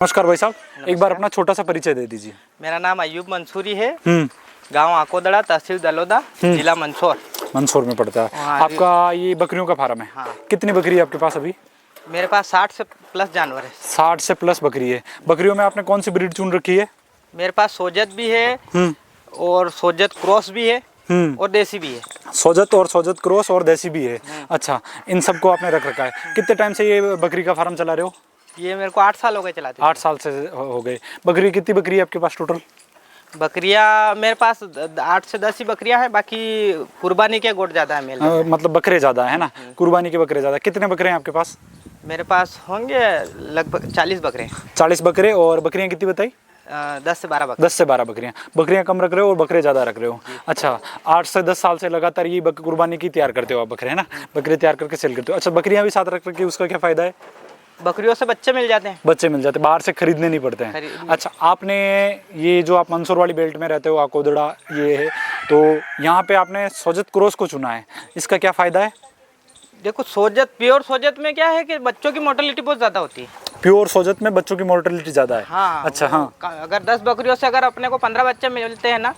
नमस्कार भाई साहब, एक बार अपना छोटा सा परिचय दे दीजिए। मेरा नाम अयूब मंसूरी है। गांव आकोदड़ा, तहसील दलोदा, जिला मंदसौर। मंदसौर में पड़ता है। हाँ, आपका ये बकरियों का फार्म है। हाँ। कितनी बकरी है आपके पास अभी? मेरे पास 60 से प्लस जानवर है। 60 से प्लस बकरी है। बकरियों में आपने कौन सी ब्रीड चुन रखी है? मेरे पास सोजत भी है और सोजत क्रॉस भी है और देसी भी है। सोजत और सोजत क्रॉस और देसी भी है। अच्छा, इन सबको आपने रख रखा है। कितने टाइम से ये बकरी का फार्म चला रहे हो? ये मेरे को 8 साल हो गए चलाते। 8 साल से हो गए। बकरी कितनी बकरी है आपके पास टोटल? बकरियां मेरे पास 8 से 10 ही बकरियां हैं, बाकी कुर्बानी के गोट ज़्यादा है मेरे। मतलब बकरे ज़्यादा है ना, कुर्बानी के बकरे ज़्यादा। कितने बकरे हैं आपके पास? मेरे पास होंगे लगभग 40 बकरे। 40 बकरे। और बकरियां कितनी बताई? 10 से 12 बकरे। 10 से 12 बकरियां। बकरियां कम रख रहे हो और बकरे ज़्यादा रख रहे हो। अच्छा, 8 से 10 साल से लगातार ये कुर्बानी की तैयार करते हो आप बकरे, है ना? बकरे तैयार करके सेल करते हो। अच्छा, बकरियां भी साथ रख रखी, उसका क्या फ़ायदा है? बकरियों से बच्चे मिल जाते हैं। बच्चे मिल जाते हैं, बाहर से खरीदने नहीं पड़ते हैं। अच्छा, आपने ये जो आप मंदसौर वाली बेल्ट में रहते हो, आकोदड़ा ये है, तो यहाँ पे आपने सोजत क्रॉस को चुना है, इसका क्या फ़ायदा है? देखो, सोजत प्योर सोजत में क्या है कि बच्चों की मोर्टेलिटी बहुत ज़्यादा होती है। प्योर सोजत में बच्चों की मोर्टेलिटी ज़्यादा है। हाँ। अच्छा, हाँ। अगर 10 बकरियों से अगर अपने को 15 बच्चे मिलते हैं ना,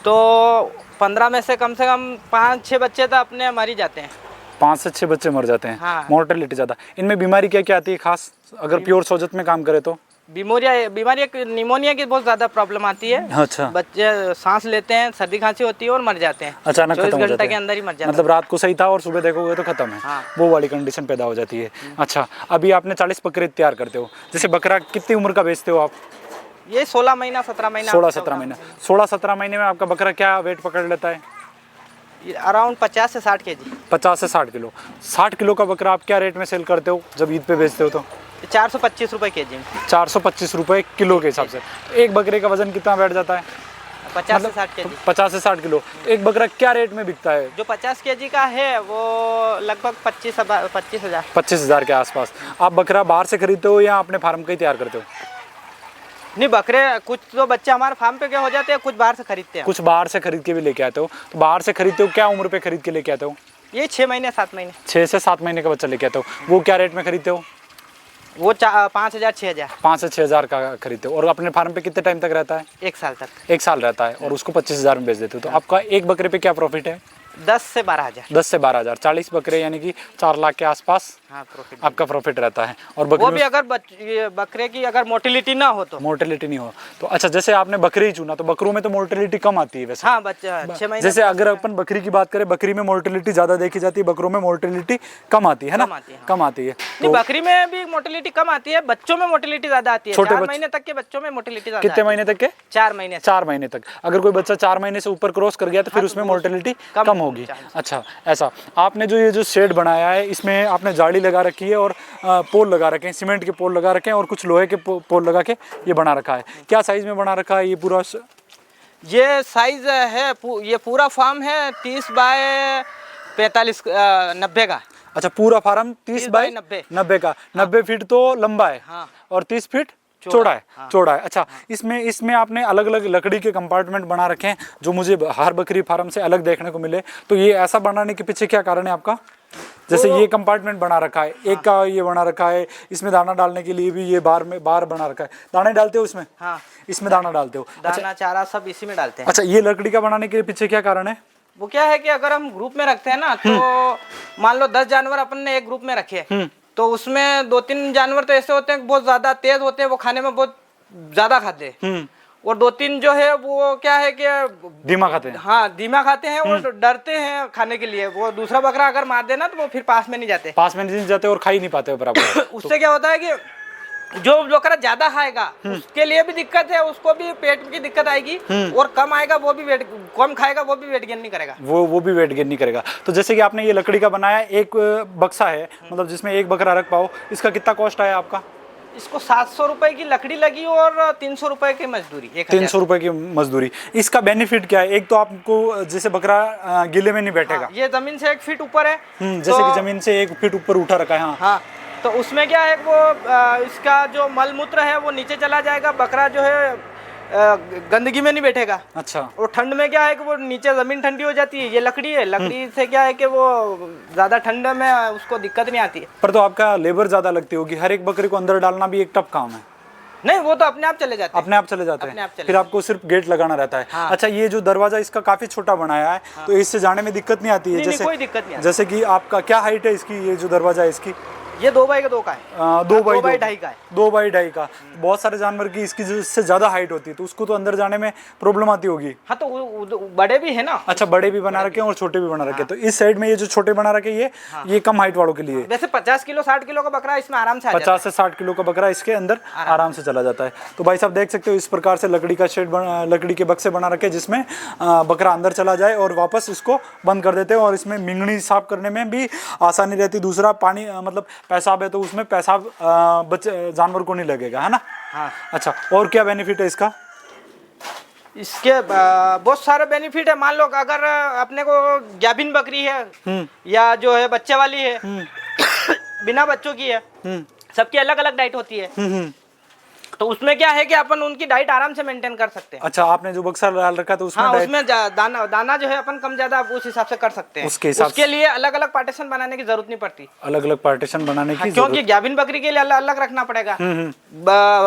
तो 15 में से कम 5-6 बच्चे तो अपने मर ही जाते हैं। 5 से 6 बच्चे मर जाते हैं। हाँ। मोर्टेलिटी ज़्यादा। इनमें बीमारी क्या क्या आती है खास, अगर प्योर सोजत में काम करे तो? बीमारी निमोनिया की बहुत ज़्यादा प्रॉब्लम आती है। अच्छा। बच्चे सांस लेते हैं, सर्दी खांसी होती है और मर जाते हैं। अचानक खत्म हो 24 जाते घंटे हैं। के अंदर ही मर जाते हैं। मतलब रात को सही था और सुबह देखोगे तो खत्म है। हाँ। वो वाली कंडीशन पैदा हो जाती है। अच्छा, अभी आपने 40 बकरे तैयार करते हो। जैसे बकरा कितनी उम्र का बेचते हो आप? ये 16 महीना 17 महीना। 16-17 महीना। 16-17 महीने में आपका बकरा क्या वेट पकड़ लेता है? अराउंड 50 से 60 kg। 50 से 60 किलो। 60 किलो का बकरा आप क्या रेट में सेल करते हो जब ईद पे बेचते हो तो? 425 रुपये kg। 425 रुपये किलो के हिसाब से। एक बकरे का वजन कितना बैठ जाता है? 50 से 60 kg। 50 से 60 किलो। एक बकरा क्या रेट में बिकता है? जो 50 kg का है वो लगभग 25,000। 25,000 के आसपास। आप बकरा बाहर से खरीदते हो या अपने फार्म का ही तैयार करते हो? नहीं, बकरे कुछ तो बच्चे हमारे फार्म पे क्या हो जाते हैं, कुछ बाहर से खरीदते हैं। कुछ बाहर से खरीद के भी लेके आते हो। तो बाहर से खरीदते हो, क्या उम्र पे खरीद के लेके आते हो? ये 6 महीने 7 महीने। 6 से 7 महीने का बच्चा लेके आते हो। वो क्या रेट में खरीदते हो? वो 5,000 6,000। 5 से 6,000 का खरीदते हो। और अपने फार्म पे कितने टाइम तक रहता है? 1 साल तक। 1 साल रहता है और उसको 25,000 में बेच देते हो। तो आपका एक बकरे पे क्या प्रॉफिट है? 10 से 12,000। 10 से 12,000। 40 बकरे यानी कि 4 लाख के आसपास। हाँ, प्रॉफिट आपका प्रॉफिट रहता है। और वो भी अगर बकरे की अगर मोर्टेलिटी ना हो तो। मोर्टेलिटी नहीं हो तो। अच्छा, जैसे आपने बकरी ही चुना तो बकरों में तो मोर्टेलिटी कम आती है वैसे। हाँ, बच्चा 6 महीने। जैसे अगर अपन बकरी की बात करें, बकरी में मोर्टेलिटी ज्यादा देखी जाती है, बकरों में मोर्टेलिटी कम आती है ना? कम आती है। नहीं, बकरी में भी मोर्टेलिटी कम आती है, बच्चों में मोर्टेलिटी ज्यादा आती है। 4 महीने तक के बच्चों में मोर्टेलिटी ज्यादा। कितने महीने तक के? 4 महीने। 4 महीने तक। अगर कोई बच्चा 4 महीने से ऊपर क्रॉस कर गया तो फिर उसमें मोर्टेलिटी कम होगी। अच्छा, ऐसा। आपने जो ये जो शेड बनाया है, इसमें आपने जाली लगा रखी है और पोल लगा रखे हैं, सीमेंट के पोल लगा रखे हैं और कुछ लोहे के पोल लगा के ये बना रखा है। क्या साइज में बना रखा है ये पूरा? ये साइज है, ये पूरा फार्म है 30 बाय 45 90 का। अच्छा, पूरा फार्म 30 बाय 90 का। 90 फीट तो लंबा है। हाँ। और 30 फीट चौड़ा है। हाँ। चौड़ा है। अच्छा, इसमें आपने अलग अलग लकड़ी के कंपार्टमेंट बना रखे हैं जो मुझे हर बकरी फार्म से अलग देखने को मिले। तो ये ऐसा बनाने के पीछे क्या कारण है आपका? जैसे ये कंपार्टमेंट बना रखा है, एक का ये बना रखा है, इसमें दाना डालने के लिए भी ये बार बना रखा है। दाने डालते हो इसमें? हाँ, इसमें दाना डालते हो। दाना चारा सब इसी में डालते हैं। अच्छा, ये लकड़ी का बनाने के पीछे क्या कारण है? वो क्या है कि अगर हम ग्रुप में रखते हैं ना, तो मान लो 10 जानवर अपन ने एक ग्रुप में रखे, तो उसमें 2-3 जानवर तो ऐसे होते हैं बहुत ज्यादा तेज होते हैं, वो खाने में बहुत ज्यादा खाते हैं। और 2-3 जो है वो क्या है कि धीमा खाते हैं। हाँ, धीमा खाते हैं। वो डरते हैं खाने के लिए। वो दूसरा बकरा अगर मार देना तो वो फिर पास में नहीं जाते। पास में नहीं जाते और खा ही नहीं पाते बराबर। उससे क्या होता है कि जो बकरा ज्यादा खाएगा उसके लिए भी दिक्कत है, उसको भी पेट की दिक्कत आएगी। और कम आएगा वो भी वेट कम खाएगा, वो भी वेट गेन नहीं करेगा। वो भी वेट गेन नहीं करेगा। तो जैसे कि आपने ये लकड़ी का बनाया, एक बक्सा है, मतलब जिसमें एक बकरा रख पाओ, इसका कितना कॉस्ट आया आपका? इसको 700 रुपए की लकड़ी लगी और 300 रुपए की मजदूरी। 300 रुपए की मजदूरी। इसका बेनिफिट क्या है? एक तो आपको जैसे बकरा गिले में नहीं बैठेगा। ये जमीन से 1 फीट ऊपर है। जैसे कि जमीन से 1 फीट ऊपर उठा रखा है। हाँ, तो उसमें क्या है वो इसका जो मल मूत्र है वो नीचे चला जाएगा। बकरा जो है गंदगी में नहीं बैठेगा। अच्छा। और ठंड में क्या है कि वो नीचे जमीन ठंडी हो जाती है। ये लकड़ी है, लकड़ी से क्या है कि वो ज्यादा ठंड में उसको दिक्कत नहीं आती है। पर तो आपका लेबर ज्यादा लगती होगी, हर एक बकरी को अंदर डालना भी एक टफ काम है। नहीं, वो तो अपने आप चले जाते हैं। अपने आप चले जाते अपने हैं, आप चले फिर आपको सिर्फ गेट लगाना रहता है। हाँ। अच्छा, ये जो दरवाजा इसका काफी छोटा बनाया है, तो इससे जाने में दिक्कत नहीं आती है? नहीं, जैसे कोई दिक्कत नहीं आती। जैसे कि आपका क्या हाइट है इसकी, ये जो दरवाजा है इसकी? ये 2 बाई 2 का है। 2 बाई 2.5 का है। 2 बाई 2.5 का। बहुत सारे जानवर की इसकी जो इससे ज्यादा हाइट होती है, तो उसको तो अंदर जाने में प्रॉब्लम आती होगी। हाँ, तो बड़े भी है ना। अच्छा, बड़े भी बना रखे हैं और छोटे भी बना रखे हैं। तो इस साइड में ये जो छोटे बना रखे हैं, ये कम हाइट वालों के लिए। वैसे 50 किलो 60 किलो का बकरा इसमें आराम से आ जाता 50 से 60 किलो का बकरा इसके अंदर आराम से चला जाता है। तो भाई साहब देख सकते हो, इस प्रकार से लकड़ी का शेड लकड़ी के बक्से बना रखे, जिसमें बकरा अंदर चला जाए और वापस इसको बंद कर देते हैं। और इसमें मिंगनी साफ करने में भी आसानी रहती। दूसरा, पानी मतलब पेशाब है तो उसमें पेशाब जानवर को नहीं लगेगा, है ना? हाँ। अच्छा, और क्या बेनिफिट है इसका? इसके बहुत सारे बेनिफिट है। मान लो कि अगर अपने को गाभिन बकरी है या जो है बच्चे वाली है, बिना बच्चों की है, सबकी अलग अलग डाइट होती है। तो उसमें क्या है कि अपन उनकी डाइट आराम से मेंटेन कर सकते हैं। अच्छा, आपने जो बक्सा डाल रखा है तो उसमें हाँ, उसमें दाना जो है अपन कम ज्यादा उस हिसाब से कर सकते हैं। उसके लिए अलग अलग पार्टीशन बनाने की जरूरत नहीं पड़ती। अलग अलग पार्टीशन बनाने की क्योंकि गाभिन बकरी के लिए अलग रखना पड़ेगा,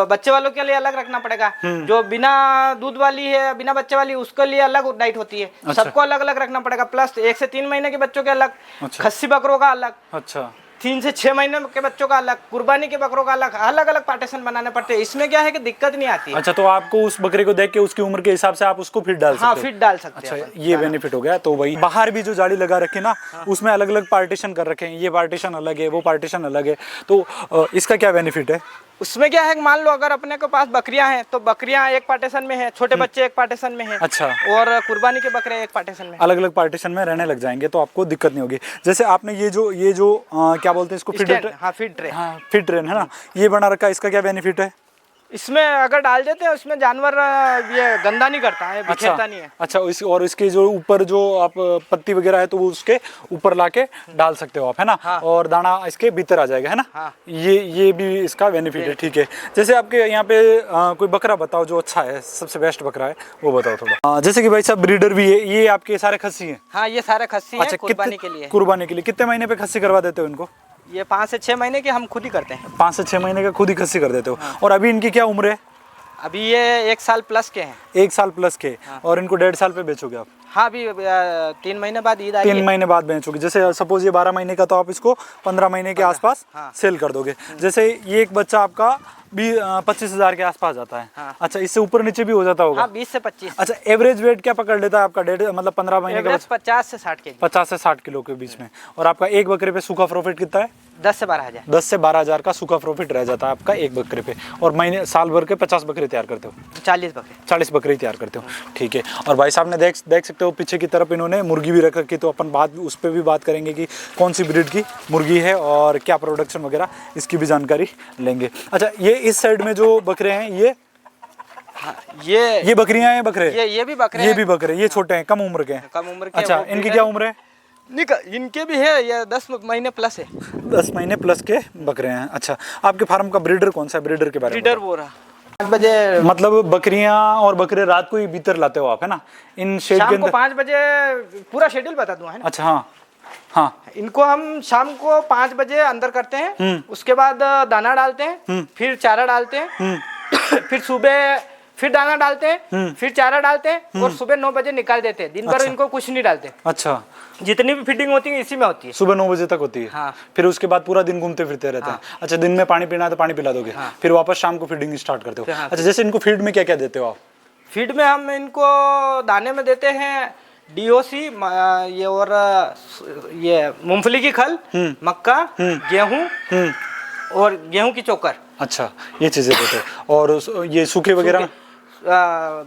बच्चे वालों के लिए अलग रखना पड़ेगा, जो बिना दूध वाली है, बिना बच्चे वाली, उसके लिए अलग डाइट होती है। सबको अलग अलग रखना पड़ेगा। प्लस 1 से 3 महीने के बच्चों के अलग, खस्सी बकरों का अलग, अच्छा 3 से 6 महीने के बच्चों का अलग, कुर्बानी के बकरों का अलग, अलग अलग पार्टीशन बनाने पड़ते हैं। इसमें क्या है कि दिक्कत नहीं आती है। अच्छा, तो आपको उस बकरे को देख के उसकी उम्र के हिसाब से आप उसको फिट डाल सकते हो? हाँ, फिट डाल सकते हैं। अच्छा, ये बेनिफिट हो गया। तो भाई बाहर भी जो जाली लगा रखे ना, उसमें अलग अलग पार्टीशन कर रखे हैं। ये पार्टीशन अलग है, वो पार्टीशन अलग है। तो इसका क्या बेनिफिट है? उसमें क्या है, मान लो अगर अपने के पास बकरियां हैं तो बकरियां एक पार्टीशन में है, छोटे बच्चे एक पार्टीशन में है। अच्छा। और कुर्बानी के बकरे एक पार्टीशन में। अलग अलग पार्टीशन में रहने लग जाएंगे तो आपको दिक्कत नहीं होगी। जैसे आपने ये जो क्या बोलते हैं इसको, हाँ, फीड ट्रे। हाँ, फीड ट्रेन है ना, ये बना रखा है। इसका क्या बेनिफिट है? इसमें अगर डाल देते हैं, उसमें जानवर ये गंदा नहीं करता है, बिखेरता नहीं है। अच्छा, और इसके जो ऊपर जो आप पत्ती वगैरह है तो वो उसके ऊपर लाके डाल सकते हो आप, है ना? हाँ। और दाना इसके भीतर आ जाएगा, है ना? हाँ। ये भी इसका बेनिफिट है। ठीक है, जैसे आपके यहाँ पे कोई बकरा बताओ जो अच्छा है, सबसे बेस्ट बकरा है, वो बताओ थोड़ा। जैसे कि भाई साहब ब्रीडर भी है, ये आपके सारे खस्सी हैं? हाँ, ये सारे खस्सी हैं। अच्छा, कुर्बानी के लिए। कुर्बानी के लिए कितने महीने पे खस्सी करवा देते हो इनको? ये 5 से 6 महीने के हम खुद ही करते हैं। 5 से 6 महीने का खुद ही खस्सी कर देते हो। और अभी इनकी क्या उम्र है? अभी ये 1 साल प्लस के हैं। 1 साल प्लस के। और इनको 1.5 साल पे बेचोगे आप? हाँ, अभी 3 महीने बाद ईद आएगी। 3 महीने बाद बेचोगे। जैसे सपोज ये 12 महीने का, तो आप इसको 15 महीने के आसपास सेल कर दोगे। जैसे ये एक बच्चा आपका 25,000 के आसपास जाता है। हाँ। अच्छा, इससे ऊपर नीचे भी हो जाता होगा? हाँ, 20 से 25। अच्छा, एवरेज वेट क्या पकड़ लेता है आपका? मतलब 15 महीने का 50 से 60 के 50 से 60 किलो के बीच में। और आपका एक बकरे पे सूखा प्रॉफिट कितना है? 10 से 12 हज़ार। 10 से 12 हज़ार का सूखा प्रॉफिट रह जाता है आपका एक बकरे पे। और महीने साल भर के 50 बकरे तैयार करते हो? 40 बकरे। 40 बकरे तैयार करते हो। ठीक है। और भाई साहब ने देख सकते हो पीछे की तरफ इन्होंने मुर्गी भी रख रखी, तो अपन उस पर भी बात करेंगे कि कौन सी ब्रीड की मुर्गी है और क्या प्रोडक्शन वगैरह, इसकी भी जानकारी लेंगे। अच्छा, ये इस साइड में जो बकरे हैं, हाँ, ये बकरियां हैं, बकरे? ये भी बकरे, ये भी बकरे, ये छोटे हैं, कम उम्र के हैं? कम उम्र के। अच्छा, इनकी क्या उम्र है? इनके भी है, ये 10 महीने प्लस है। 10 महीने प्लस के बकरे हैं। अच्छा, आपके फार्म का ब्रीडर कौन सा है? ब्रीडर के बारे में ब्रीडर वो रहा 5 बजे, मतलब बकरियां और बकरे रात को ही भीतर लाते हो आप, है ना? इन शेड के अंदर 5 बजे पूरा शेड्यूल बता दूं, है ना? अच्छा, हाँ हाँ। इनको हम शाम को 5 बजे अंदर करते हैं, उसके बाद दाना डालते हैं, फिर चारा डालते हैं, फिर सुबह फिर दाना डालते हैं, फिर चारा डालते हैं, और सुबह 9 बजे निकाल देते हैं। दिन भर इनको कुछ नहीं डालते। अच्छा, जितनी भी फीडिंग होती है इसी में होती है। सुबह 9 बजे तक होती है? हाँ। फिर उसके बाद पूरा दिन घूमते फिरते रहते हैं? अच्छा, दिन में पानी पीना है तो पानी पिला दोगे? हाँ। फिर वापस शाम को फीडिंग स्टार्ट करते हो? हाँ। अच्छा, जैसे इनको फीड में क्या क्या देते हो आप? फीड में हम इनको दाने में देते हैं डीओसी, ये और ये मूंगफली की खल, मक्का, गेहूं और गेहूं की चोकर। अच्छा, ये चीजें देते हो। और ये सूखे वगैरह?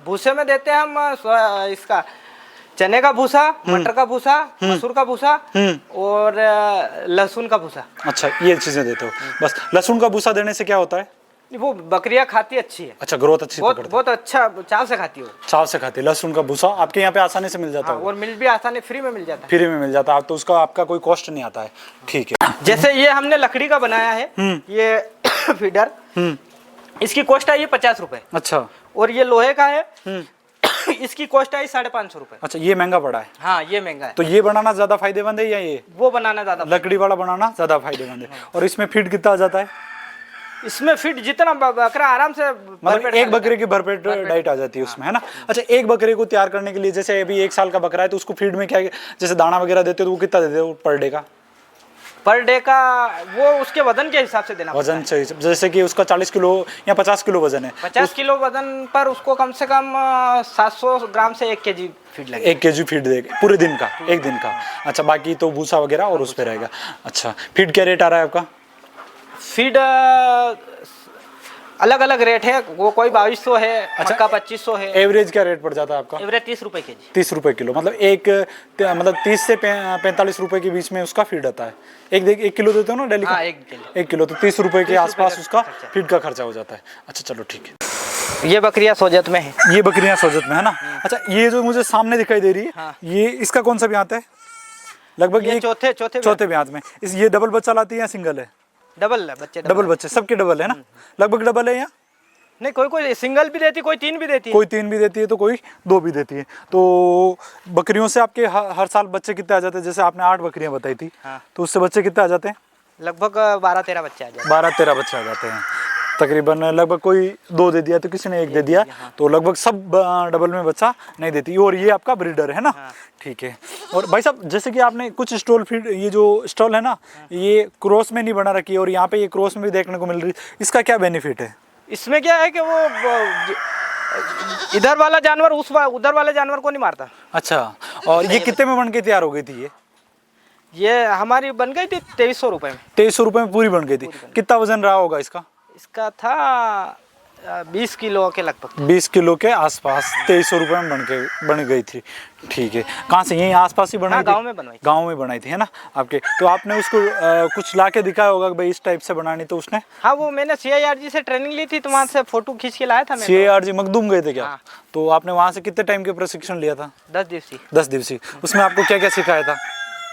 भूसे में देते हैं हम इसका चने का भूसा, मटर का भूसा, मसूर का भूसा और लहसुन का भूसा। अच्छा, ये चीजें देते हो बस। लहसुन का भूसा देने से क्या होता है? वो बकरियां खाती अच्छी है। अच्छा, ग्रोथ अच्छी पकड़ती है? बहुत अच्छा चाव से खाती है। चाव से खाती है। लहसुन का भूसा आपके यहाँ पे आसानी से मिल जाता है? और मिल भी आसानी, फ्री में मिल जाता है। फ्री में मिल जाता है, तो उसका आपका कोई कॉस्ट नहीं आता है। ठीक है। जैसे ये हमने लकड़ी का बनाया है, ये फीडर, इसकी कॉस्ट आई है 50 रुपए। अच्छा। और ये लोहे का है, इसकी कॉस्ट आई 550 रुपए। अच्छा, ये महंगा पड़ा है? हाँ, ये महंगा है। तो ये बनाना ज्यादा फायदेमंद है या ये वो बनाना ज्यादा? लकड़ी वाला बनाना ज्यादा फायदेमंद है। और इसमें फीड कितना आ जाता है? इसमें फीड जितना बकरा आराम से मतलब एक बकरे की भरपेट डाइट आ जाती है उसमें, है ना। अच्छा, एक बकरे को तैयार करने के लिए, जैसे अभी 1 साल का बकरा है तो उसको फीड में क्या, जैसे दाना वगैरह देते हो तो वो कितना देते हो पर डे का? पर डे का वो उसके वजन के हिसाब से देना वजन चाहिए, जैसे कि उसका 40 किलो या 50 किलो वजन है, 50 किलो वजन पर उसको कम से कम 700 ग्राम से 1 केजी फीड लगेगा। 1 केजी फीड देगा पूरे दिन का, एक दिन का। अच्छा, बाकी तो भूसा वगैरह और उस पे रहेगा। अच्छा, फीड क्या रेट आ रहा है आपका? फीड अलग अलग रेट है, वो कोई 2200 है, अच्छा, मक्का 2500 है। एवरेज क्या रेट पड़ जाता है आपका? एवरेज 30 रुपए केजी। 30 रुपए किलो, मतलब मतलब 30 से 45 रुपए के बीच में उसका फीड आता है। एक किलो देते हो ना डेली का? हाँ, 1 किलो। 1 किलो तो 30 रुपए के 30 आसपास रुपए उसका खर्चा। फीड का खर्चा हो जाता है। अच्छा चलो ठीक है। ये बकरियां सोजत में है। ये बकरियां सोजत में है ना। अच्छा, ये जो मुझे सामने दिखाई दे रही है, हाँ। ये इसका कौन सा ब्यात है? लगभग ये चौथे ब्यात में। ये डबल बच्चा लाती है या सिंगल है? डबल है बच्चे, डबल बच्चे सबके डबल है ना? लगभग डबल है या नहीं, कोई सिंगल भी देती, कोई 3 भी देती है। कोई 3 भी देती है तो कोई 2 भी देती है। तो बकरियों से आपके हर साल बच्चे कितने आ जाते हैं? जैसे आपने 8 बकरियां बताई थी, हाँ। तो उससे बच्चे कितने आ जाते हैं? लगभग 12-13 बच्चे आ जाते हैं। 12-13 बच्चे आ जाते हैं तकरीबन। लगभग कोई 2 दे दिया तो किसी ने 1 दे दिया, तो लगभग सब डबल में बच्चा नहीं देती। और ये आपका ब्रीडर है ना? ठीक है। और भाई साहब, जैसे कि आपने कुछ स्टॉल फीड, ये जो स्टॉल है ना, ये क्रॉस में नहीं बना रखी है और यहाँ पे ये क्रॉस में भी देखने को मिल रही है, इसका क्या बेनिफिट है? इसमें क्या है कि वो इधर वाला जानवर उधर वाले जानवर को नहीं मारता। अच्छा, और ये कितने में बन के तैयार हो गई थी? ये हमारी बन गई थी 2300 रुपए में। 2300 रुपए में पूरी बन गई थी। कितना वजन रहा होगा इसका? इसका था 20 किलो के लगभग। 20 किलो के आसपास 2300 रुपए में बन गई थी। ठीक है। कहाँ से? यहीं आसपास ही बनाई हाँ, थी? गाँव में बनवाई थी। गाँव में बनाई थी, है ना आपके? तो आपने उसको कुछ ला के दिखाया होगा कि भाई इस टाइप से बनानी, तो उसने? हाँ, वो मैंने CIRG से ट्रेनिंग ली थी, तो वहाँ से फोटो खींच के लाया था मैं। CIRG मखदूम गए थे क्या? हाँ। तो आपने वहाँ से कितने टाइम के प्रशिक्षण लिया था? 10 दिवसीय। 10 दिवसीय। उसमें आपको क्या क्या सिखाया था?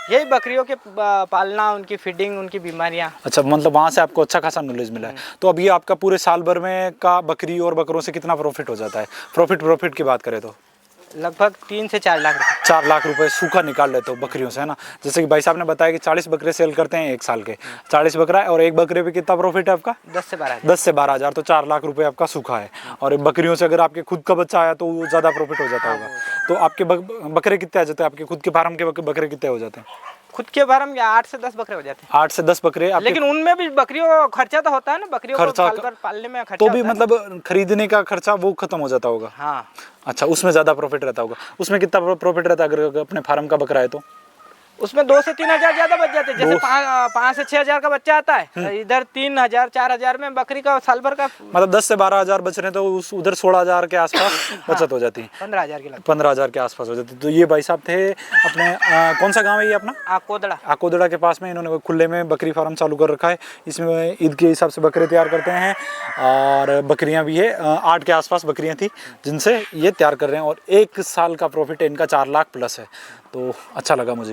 यही बकरियों के पालना, उनकी फीडिंग, उनकी बीमारियाँ। अच्छा, मतलब वहाँ से आपको अच्छा खासा नॉलेज मिला है। तो अभी आपका पूरे साल भर में का बकरी और बकरों से कितना प्रॉफिट हो जाता है? प्रॉफिट की बात करें तो लगभग 3 से 4 लाख रुपए। 4 लाख रुपए सूखा निकाल लेते हो बकरियों से, है ना? जैसे कि भाई साहब ने बताया कि 40 बकरे सेल करते हैं 1 साल के। 40 बकरा है और एक बकरे पे कितना प्रॉफिट है आपका? 10 से 12 10 से 12 हज़ार, तो 4 लाख रुपए आपका सूखा है। और बकरियों से अगर आपके खुद का बच्चा आया तो वो ज़्यादा प्रॉफिट हो जाता होगा। तो आपके बकरे कितने आ जाते हैं? आपके खुद के फार्म के बकरे कितने हो जाते हैं? खुद के फार्म में 8 से 10 बकरे हो जाते हैं। 8 से 10 बकरे आपके। लेकिन उनमें भी बकरियों का खर्चा तो होता है ना, बकरियों को खर्चा साल भर पालने में खर्चा तो भी होता है। मतलब खरीदने का खर्चा वो खत्म हो जाता होगा। हाँ। अच्छा, उसमें ज़्यादा प्रॉफिट रहता होगा। उसमें कितना प्रॉफिट रहता है अगर अपने फार्म का बकरा है तो? उसमें 2 से 3 हजार ज्यादा बच जाते हैं। जैसे 5 से 6 हजार का बच्चा आता है, इधर 3 हजार 4 हजार में बकरी का साल भर का मतलब 10 से 12 हज़ार बच रहे हैं, तो उधर 16 हज़ार के आसपास बचत हो जाती है। 15 हजार के लगभग। 15 हज़ार के आसपास हो जाती है। तो ये भाई साहब थे अपने कौन सा गांव है ये अपना? आकोदड़ा के पास में। इन्होंने खुले में बकरी फार्म चालू कर रखा है। इसमें ईद के हिसाब से बकरे तैयार करते हैं और बकरियां भी है। 8 के आसपास बकरियां थी जिनसे ये तैयार कर रहे हैं और 1 साल का प्रॉफिट इनका 4 लाख प्लस है। तो अच्छा लगा मुझे।